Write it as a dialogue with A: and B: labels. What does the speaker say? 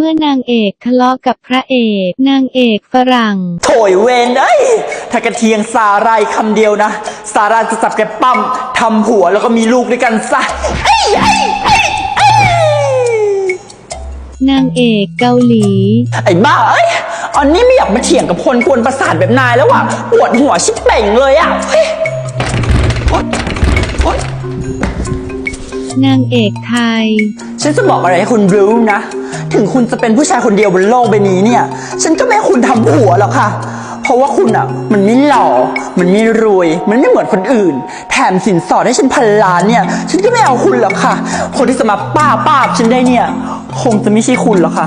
A: เมื่อนางเอกทะเลาะกับพระเอกนางเอกฝรั่ง
B: โถยเวนเอ้ยถ้ากระเทียงสาหร่ายคำเดียวนะสาหร่ายจะจับแกปั้มทำผัวแล้วก็มีลูกด้วยกันซะ
A: นางเอกเกาหลี
B: ไอ้บ้าเอ้ยอันนี้ไม่อยากมาเถียงกับคนกวนประสาทแบบนายแล้วว่ะปวดหัวชิบเป่งเลยอ่ะ
A: นางเอกไทย
B: ฉันจะบอกอะไรให้คุณรู้นะถึงคุณจะเป็นผู้ชายคนเดียวบนโลกใบนี้เนี่ยฉันก็ไม่ให้คุณทำผัวหรอกค่ะเพราะว่าคุณอ่ะมันไม่หล่อมันไม่รวยมันไม่เหมือนคนอื่นแถมสินสอดให้ฉัน1,000,000,000เนี่ยฉันก็ไม่เอาคุณหรอกค่ะคนที่จะมาป้าบฉันได้เนี่ยคงจะไม่ใช่คุณหรอกค่ะ